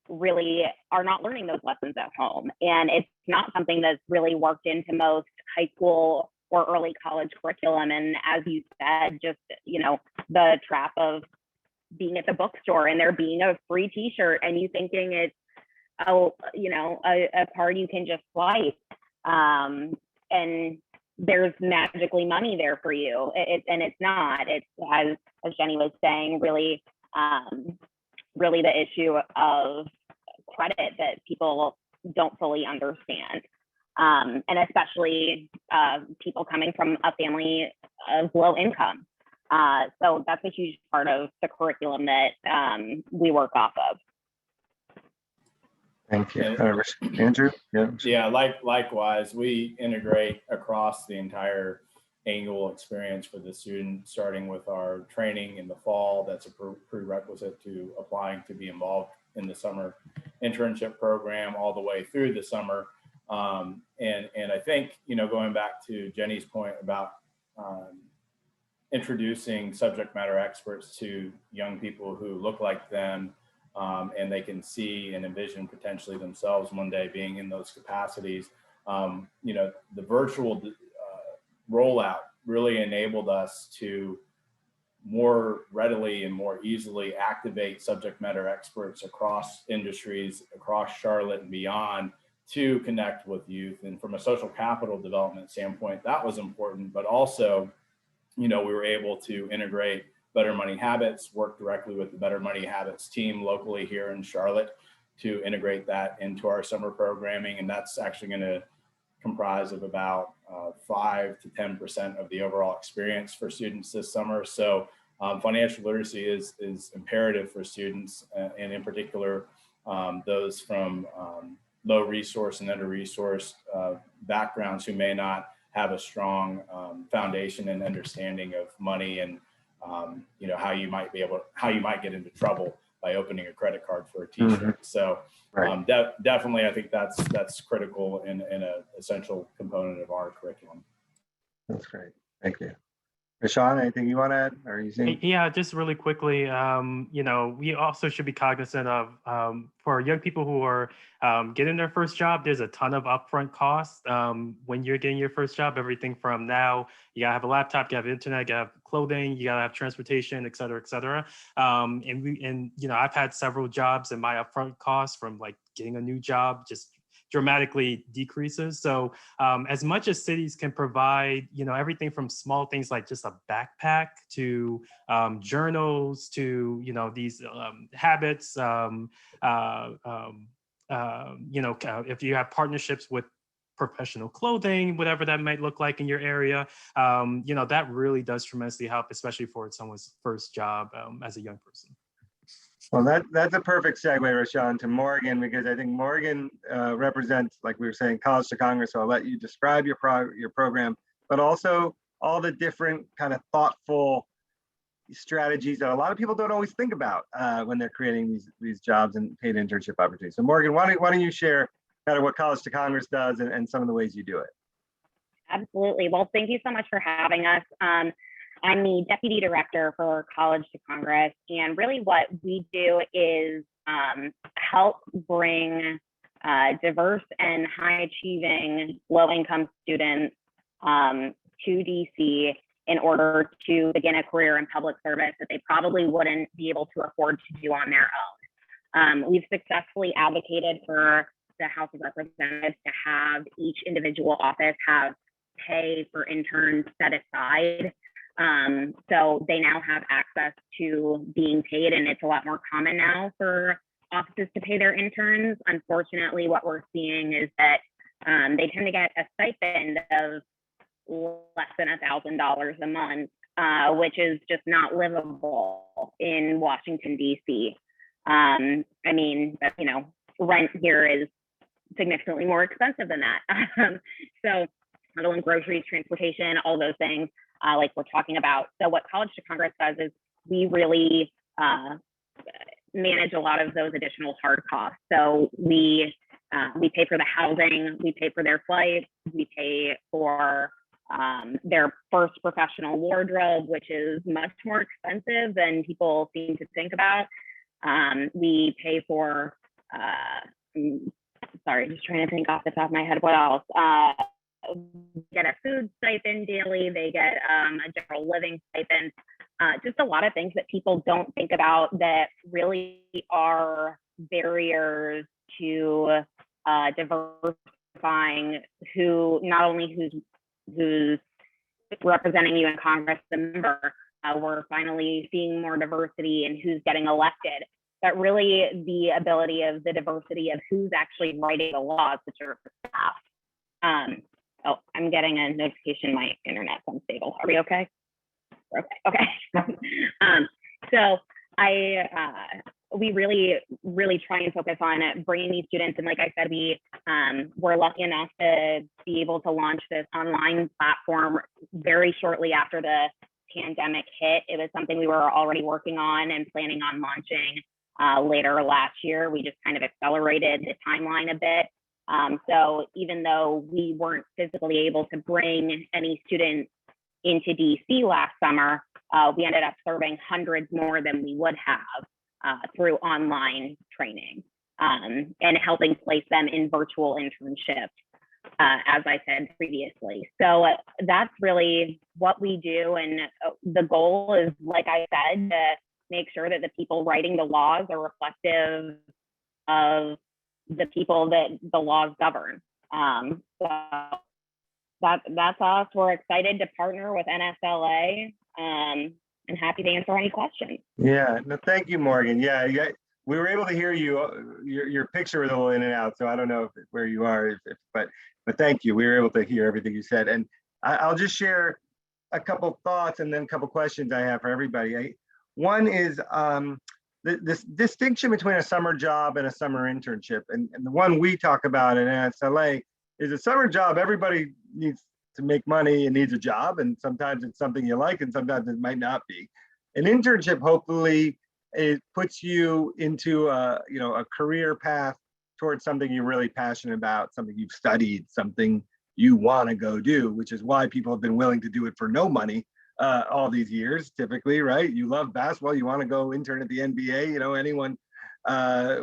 really are not learning those lessons at home. And it's not something that's really worked into most high school or early college curriculum. And as you said, just, you know, the trap of being at the bookstore and there being a free t-shirt and you thinking it's, a card you can just swipe. And there's magically money there for you. And it's not. It's, as Jenny was saying, really the issue of credit that people don't fully understand. And especially people coming from a family of low income. So that's a huge part of the curriculum that we work off of. Thank you. Andrew? Yeah, likewise, we integrate across the entire annual experience for the student, starting with our training in the fall. That's a prerequisite to applying to be involved in the summer internship program, all the way through the summer. And I think, going back to Jenny's point about introducing subject matter experts to young people who look like them, and they can see and envision potentially themselves one day being in those capacities. The virtual rollout really enabled us to more readily and more easily activate subject matter experts across industries, across Charlotte and beyond, to connect with youth. And from a social capital development standpoint, that was important, but also, we were able to integrate Better Money Habits, work directly with the Better Money Habits team locally here in Charlotte to integrate that into our summer programming. And that's actually going to comprise of about 5 to 10% of the overall experience for students this summer. So financial literacy is imperative for students, and in particular, those from low resource and under-resourced backgrounds who may not have a strong foundation and understanding of money, and how you might get into trouble by opening a credit card for a t-shirt. Mm-hmm. So definitely, I think that's critical and an essential component of our curriculum. That's great. Thank you. Rashaun, anything you want to add? Or you think? Yeah, just really quickly, we also should be cognizant of, for young people who are getting their first job, there's a ton of upfront costs when you're getting your first job. Everything from now, you gotta have a laptop, you gotta have internet, you gotta have clothing, you gotta have transportation, et cetera, et cetera. I've had several jobs, and my upfront costs from like getting a new job just dramatically decreases. So as much as cities can provide, everything from small things like just a backpack to journals to, these habits, if you have partnerships with professional clothing, whatever that might look like in your area, that really does tremendously help, especially for someone's first job as a young person. Well, that's a perfect segue, Rashaun, to Morgan, because I think Morgan represents, like we were saying, College to Congress. So I'll let you describe your program, but also all the different kind of thoughtful strategies that a lot of people don't always think about when they're creating these jobs and paid internship opportunities. So Morgan, why don't you share kind of what College to Congress does and some of the ways you do it? Absolutely. Well, thank you so much for having us. I'm the Deputy Director for College to Congress, and really what we do is help bring diverse and high-achieving low-income students to DC in order to begin a career in public service that they probably wouldn't be able to afford to do on their own. We've successfully advocated for the House of Representatives to have each individual office have pay for interns set aside. So they now have access to being paid, and it's a lot more common now for offices to pay their interns. Unfortunately, what we're seeing is that they tend to get a stipend of less than $1,000 a month, which is just not livable in Washington, D.C. I mean, you know, rent here is significantly more expensive than that. So not only groceries, transportation, all those things like we're talking about. So what College to Congress does is we really manage a lot of those additional hard costs. So we pay for the housing, we pay for their flights, we pay for their first professional wardrobe, which is much more expensive than people seem to think about. We pay for, sorry, just trying to think off the top of my head, what else? Get a food stipend daily, they get a general living stipend, just a lot of things that people don't think about that really are barriers to diversifying who, not only who's representing you in Congress, the member, we're finally seeing more diversity in who's getting elected, but really the ability of the diversity of who's actually writing the laws, which are for staff. Oh, I'm getting a notification, my internet's unstable. Are we okay? Okay. So we really try and focus on bringing these students. And like I said, we're lucky enough to be able to launch this online platform very shortly after the pandemic hit. It was something we were already working on and planning on launching later last year. We just kind of accelerated the timeline a bit. So even though we weren't physically able to bring any students into DC last summer, we ended up serving hundreds more than we would have through online training and helping place them in virtual internships, as I said previously. So that's really what we do. And the goal is, like I said, to make sure that the people writing the laws are reflective of the people that the laws govern. So that's us. We're excited to partner with NSLA and happy to answer any questions. Yeah, no, thank you, Morgan. Yeah, we were able to hear you. Your picture was a little in and out, so I don't know where you are, but thank you. We were able to hear everything you said. And I'll just share a couple thoughts and then a couple questions I have for everybody. One is this distinction between a summer job and a summer internship. And the one we talk about in NSLA is a summer job. Everybody needs to make money and needs a job. And sometimes it's something you like and sometimes it might not be. An internship, hopefully, it puts you into a career path towards something you're really passionate about, something you've studied, something you want to go do, which is why people have been willing to do it for no money all these years, typically, right? You love basketball, you want to go intern at the NBA, anyone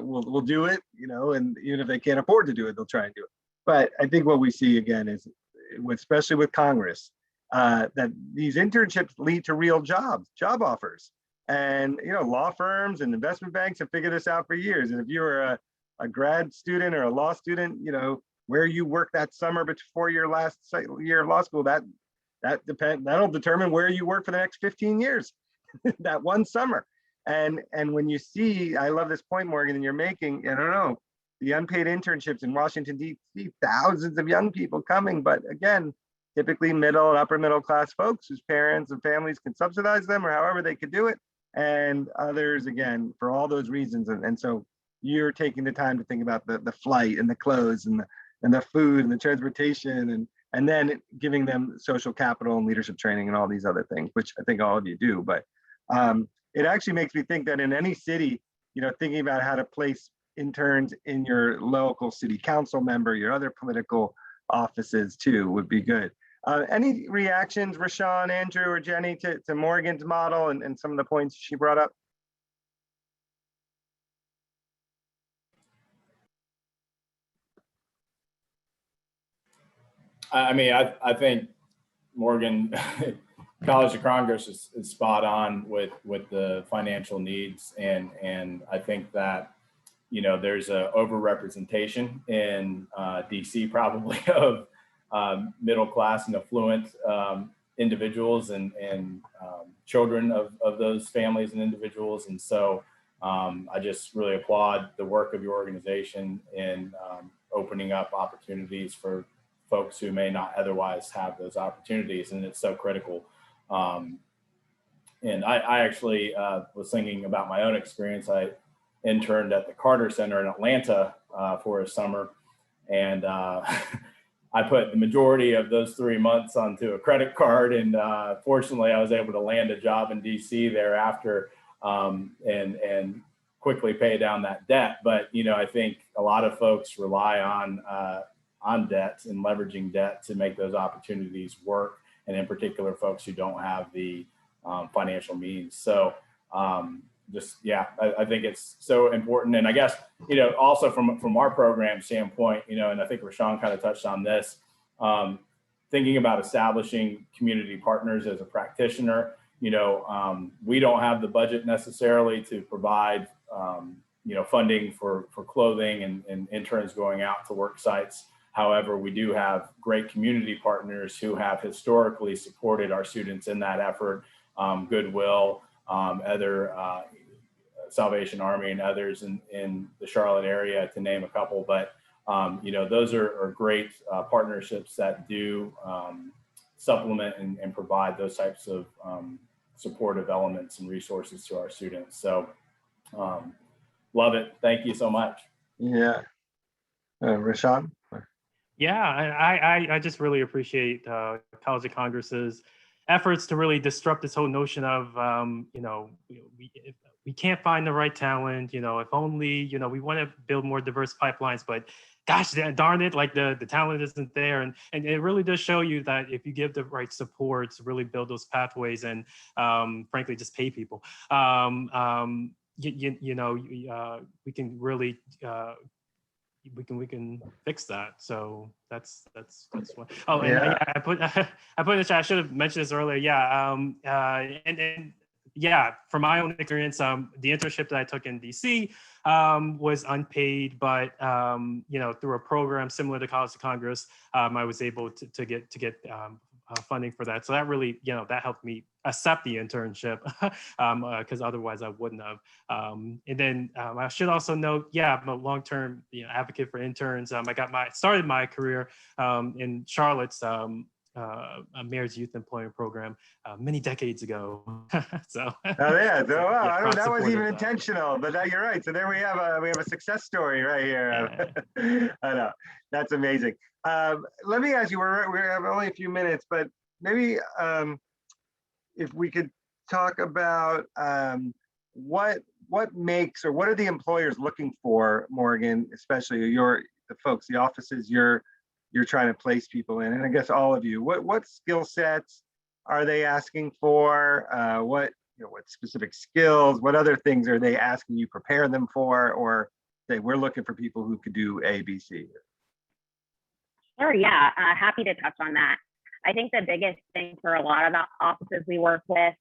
will do it, and even if they can't afford to do it, they'll try and do it. But I think what we see again is, especially with Congress, that these internships lead to real job offers. And, law firms and investment banks have figured this out for years. And if you're a grad student or a law student, where you work that summer before your last year of law school, that'll determine where you work for the next 15 years, that one summer. And when you see, I love this point, Morgan, and you're making, I don't know, the unpaid internships in Washington, D.C., thousands of young people coming, but again, typically middle and upper middle class folks whose parents and families can subsidize them or however they could do it. And others, again, for all those reasons. And so you're taking the time to think about the flight and the clothes and the food and the transportation and then giving them social capital and leadership training and all these other things, which I think all of you do. But it actually makes me think that in any city, thinking about how to place interns in your local city council member, your other political offices too, would be good. Any reactions, Rashaun, Andrew, or Jenny, to Morgan's model and some of the points she brought up? I mean, I think Morgan, College of Congress is spot on with the financial needs. And I think that, there's a overrepresentation in DC probably of middle class and affluent individuals and children of those families and individuals. And so I just really applaud the work of your organization in opening up opportunities for folks who may not otherwise have those opportunities. And it's so critical. And I actually was thinking about my own experience. interned at the Carter Center in Atlanta for a summer. And I put the majority of those 3 months onto a credit card. And fortunately, I was able to land a job in DC thereafter and quickly pay down that debt. But, you know, I think a lot of folks rely on debt and leveraging debt to make those opportunities work. And in particular, folks who don't have the financial means. So I think it's so important. And I guess, you know, also from our program standpoint, you know, and I think Rashaun kind of touched on this, thinking about establishing community partners as a practitioner, you know, we don't have the budget necessarily to provide, you know, funding for clothing and interns going out to work sites. However, we do have great community partners who have historically supported our students in that effort, Goodwill, other Salvation Army and others in the Charlotte area, to name a couple. But, you know, those are great partnerships that do supplement and provide those types of supportive elements and resources to our students. So love it. Thank you so much. Yeah. Rashaun? Yeah, I just really appreciate College of Congress's efforts to really disrupt this whole notion of, you know, we can't find the right talent, you know, if only, you know, we want to build more diverse pipelines, but gosh, darn it, like the talent isn't there. And it really does show you that if you give the right supports, really build those pathways and frankly, just pay people, you know, we can really, we can fix that. So that's one. Oh, and Yeah. I put in the chat, I should have mentioned this earlier. Yeah. And yeah, from my own experience, the internship that I took in DC was unpaid, but you know, through a program similar to College of Congress, I was able to get funding for that. So that really, you know, that helped me accept the internship because otherwise I wouldn't have. And then I should also note, yeah, I'm a long-term advocate for interns. I started my career in Charlotte's Mayor's Youth Employment Program many decades ago. So. Oh yeah, so, wow, yeah, I don't, that wasn't even that. intentional, but you're right. So there we have a success story right here. Yeah. I know, that's amazing. Let me ask you, we have only a few minutes, but maybe if we could talk about what makes, or what are the employers looking for, Morgan, especially the folks, the offices you're trying to place people in, and I guess all of you, what skill sets are they asking for? What specific skills, what other things are they asking you prepare them for, or say we're looking for people who could do A, B, C? Sure, yeah, happy to touch on that. I think the biggest thing for a lot of the offices we work with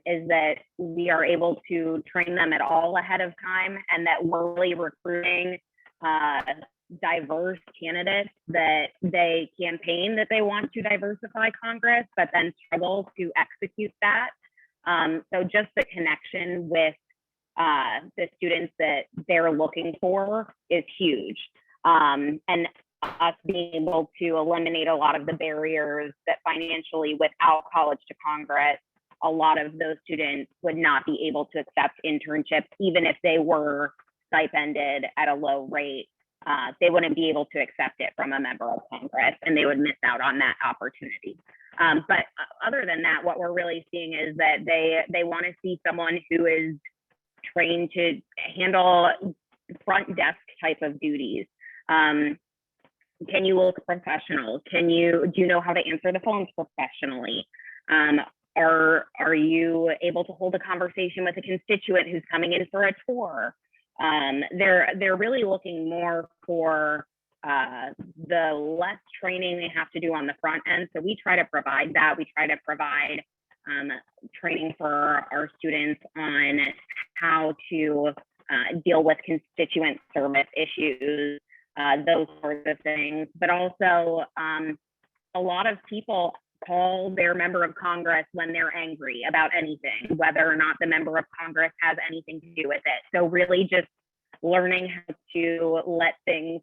is that we are able to train them at all ahead of time, and that we're really recruiting diverse candidates that they campaign that they want to diversify Congress, but then struggle to execute that. So just the connection with the students that they're looking for is huge. And us being able to eliminate a lot of the barriers that financially, without College to Congress, a lot of those students would not be able to accept internships, even if they were stipended at a low rate. They wouldn't be able to accept it from a member of Congress, and they would miss out on that opportunity. But other than that, what we're really seeing is that they want to see someone who is trained to handle front desk type of duties. Can you look professional? Do you know how to answer the phones professionally? Are you able to hold a conversation with a constituent who's coming in for a tour? They're really looking more for the less training they have to do on the front end. So we try to provide that. We try to provide training for our students on how to deal with constituent service issues, those sorts of things. But also a lot of people call their member of Congress when they're angry about anything, whether or not the member of Congress has anything to do with it. So really just learning how to let things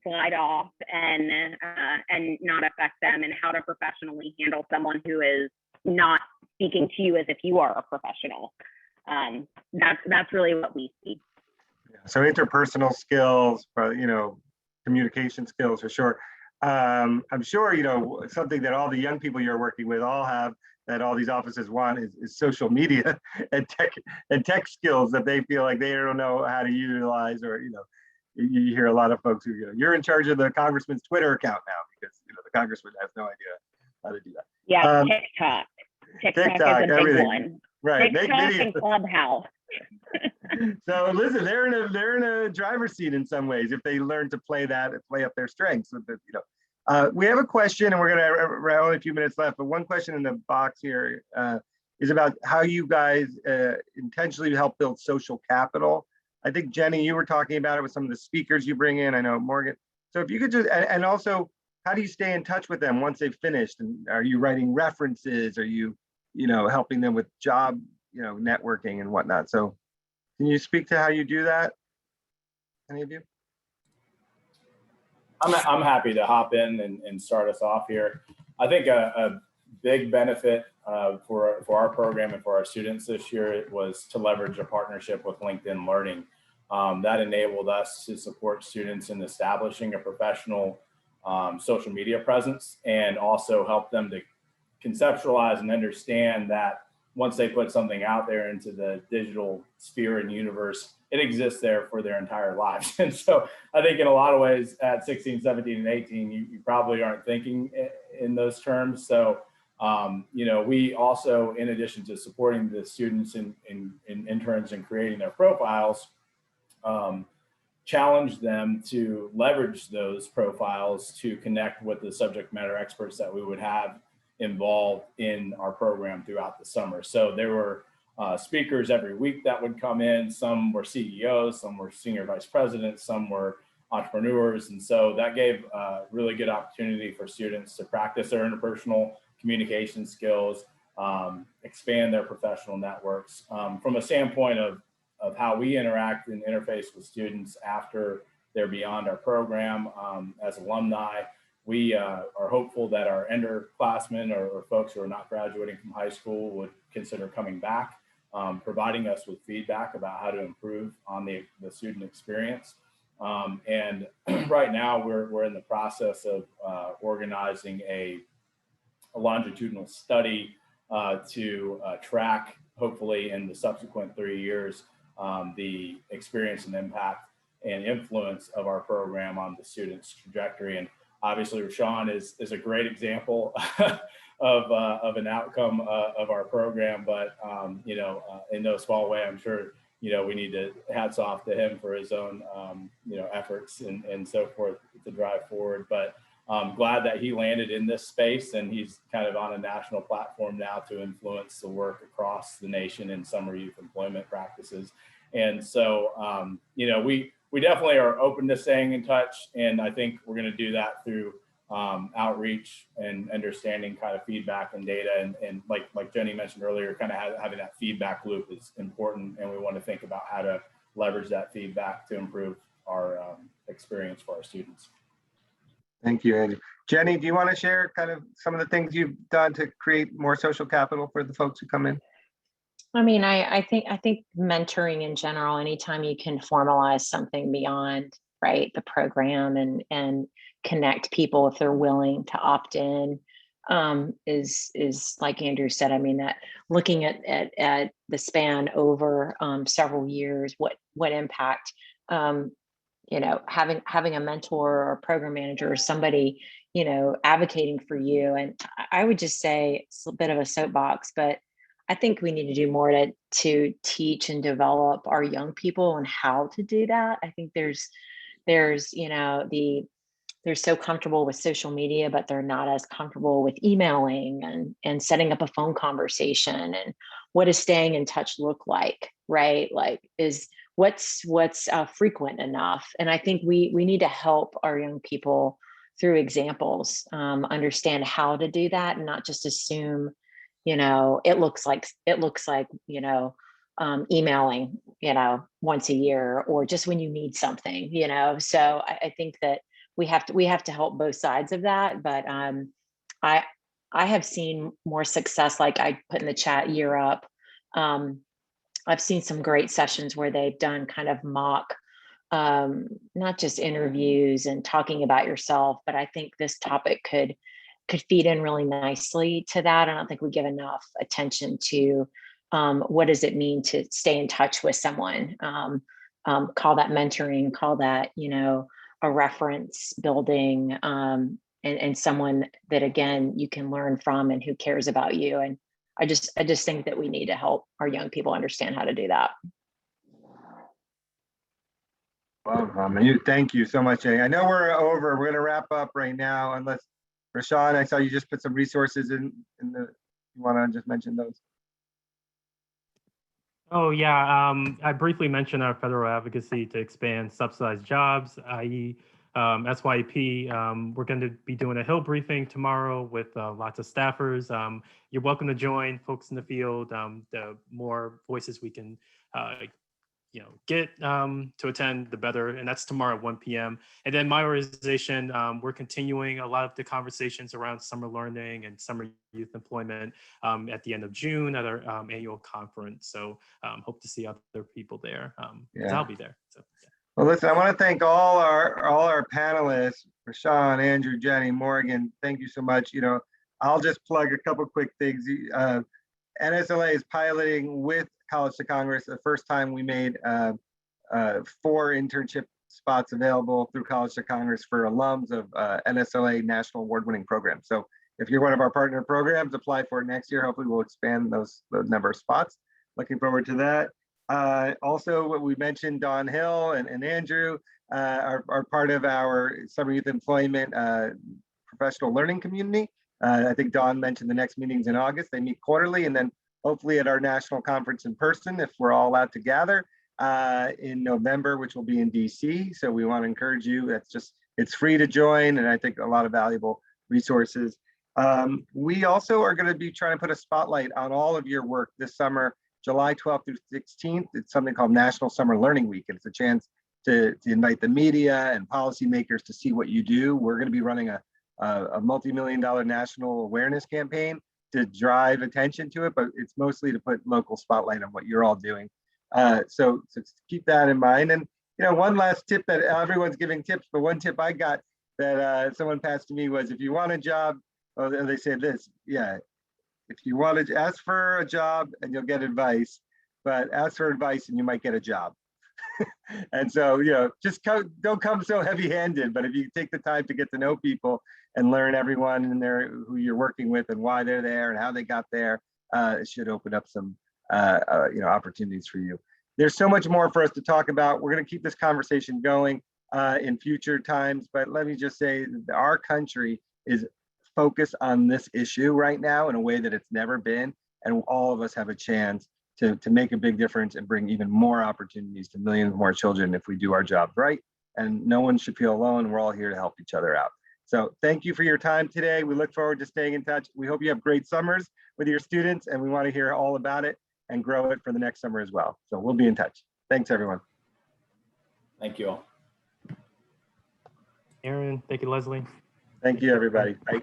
slide off and not affect them, and how to professionally handle someone who is not speaking to you as if you are a professional. That's really what we see. So interpersonal skills, communication skills for sure. I'm sure, something that all the young people you're working with all have, that all these offices want is social media and tech skills that they feel like they don't know how to utilize, or, you hear a lot of folks who, you're in charge of the congressman's Twitter account now because, the congressman has no idea how to do that. Yeah, TikTok. TikTok is a big everything. one. Right. TikTok and Clubhouse. So listen, they're in a driver's seat in some ways if they learn to play up their strengths. We have a question, and we're gonna only a few minutes left, but one question in the box here is about how you guys intentionally help build social capital. I think Jenny, you were talking about it with some of the speakers you bring in. I know Morgan. So if you could just, and also, how do you stay in touch with them once they've finished? And are you writing references? Are you, helping them with job, networking and whatnot? So can you speak to how you do that? Any of you? I'm happy to hop in and start us off here. I think a big benefit for our program and for our students this year was to leverage a partnership with LinkedIn Learning. That enabled us to support students in establishing a professional social media presence, and also help them to conceptualize and understand that once they put something out there into the digital sphere and universe, it exists there for their entire lives. And so I think in a lot of ways at 16, 17, and 18, you probably aren't thinking in those terms. So, we also, in addition to supporting the students and interns in creating their profiles, challenge them to leverage those profiles to connect with the subject matter experts that we would have involved in our program throughout the summer. So there were speakers every week that would come in. Some were CEOs, some were senior vice presidents, some were entrepreneurs. And so that gave a really good opportunity for students to practice their interpersonal communication skills, expand their professional networks. From a standpoint of how we interact and interface with students after they're beyond our program, as alumni, we are hopeful that our underclassmen or folks who are not graduating from high school would consider coming back, providing us with feedback about how to improve on the student experience. And right now we're in the process of organizing a longitudinal study to track, hopefully in the subsequent 3 years, the experience and impact and influence of our program on the student's trajectory. And obviously, Rashaun is a great example of an outcome of our program. But in no small way, I'm sure we need to hats off to him for his own efforts and so forth to drive forward. But I'm glad that he landed in this space, and he's kind of on a national platform now to influence the work across the nation in summer youth employment practices. And so we definitely are open to staying in touch, and I think we're going to do that through outreach and understanding kind of feedback and data, and like Jenny mentioned earlier, kind of having that feedback loop is important, and we want to think about how to leverage that feedback to improve our experience for our students. Thank you, Andy. Jenny, do you want to share kind of some of the things you've done to create more social capital for the folks who come in? I mean, I think mentoring in general, anytime you can formalize something beyond, right, the program and connect people if they're willing to opt in, is like Andrew said. I mean, that looking at the span over several years, what impact, having a mentor or a program manager or somebody, advocating for you. And I would just say it's a bit of a soapbox, but I think we need to do more to teach and develop our young people on how to do that. I think they're so comfortable with social media, but they're not as comfortable with emailing and setting up a phone conversation. And what does staying in touch look like, right? Like, what's frequent enough? And I think we need to help our young people through examples, understand how to do that, and not just assume it looks like emailing once a year, or just when you need something. So I think that we have to help both sides of that. But I have seen more success, like I put in the chat, Year Up, I've seen some great sessions where they've done kind of mock, not just interviews and talking about yourself, but I think this topic could feed in really nicely to that. I don't think we give enough attention to what does it mean to stay in touch with someone. Call that mentoring, call that, a reference building, and someone that, again, you can learn from and who cares about you. And I just think that we need to help our young people understand how to do that. Well, thank you so much, Jenny. I know we're over. We're going to wrap up right now, unless Rashaun, I saw you just put some resources in the. You want to just mention those? Oh yeah, I briefly mentioned our federal advocacy to expand subsidized jobs, i.e. SYP. We're going to be doing a Hill briefing tomorrow with lots of staffers. You're welcome to join, folks in the field. The more voices we can get to attend, the better. And that's tomorrow at 1 p.m. And then my organization, we're continuing a lot of the conversations around summer learning and summer youth employment at the end of June at our annual conference. So hope to see other people there. Yeah. I'll be there. So, yeah. Well, listen, I want to thank all our panelists, Rashaun, Andrew, Jenny, Morgan. Thank you so much. I'll just plug a couple quick things. NSLA is piloting with College to Congress. The first time we made 4 internship spots available through College to Congress for alums of NSLA National Award-winning programs. So if you're one of our partner programs, apply for it next year. Hopefully we'll expand the number of spots. Looking forward to that. Also, what we mentioned, Don Hill and Andrew are part of our summer youth employment professional learning community. I think Don mentioned the next meeting's in August. They meet quarterly, and then hopefully at our national conference in person, if we're all allowed to gather in November, which will be in DC. So we want to encourage you. It's free to join, and I think a lot of valuable resources. We also are going to be trying to put a spotlight on all of your work this summer, July 12th through 16th. It's something called National Summer Learning Week, and it's a chance to invite the media and policymakers to see what you do. We're going to be running a multi-million-dollar national awareness campaign to drive attention to it, but it's mostly to put local spotlight on what you're all doing. So keep that in mind. And one last tip, that everyone's giving tips, but one tip I got that someone passed to me was, if you want a job, they said this, if you want to ask for a job and you'll get advice, but ask for advice and you might get a job. And so, just don't come so heavy-handed, but if you take the time to get to know people and learn everyone in there who you're working with and why they're there and how they got there, it should open up some opportunities for you. There's so much more for us to talk about. We're going to keep this conversation going in future times, but let me just say that our country is focused on this issue right now in a way that it's never been, and all of us have a chance to make a big difference and bring even more opportunities to millions more children if we do our job right. And no one should feel alone. We're all here to help each other out. So thank you for your time today. We look forward to staying in touch. We hope you have great summers with your students, and we want to hear all about it and grow it for the next summer as well. So we'll be in touch. Thanks, everyone. Thank you all. Aaron, thank you, Leslie. Thank you, everybody. Bye.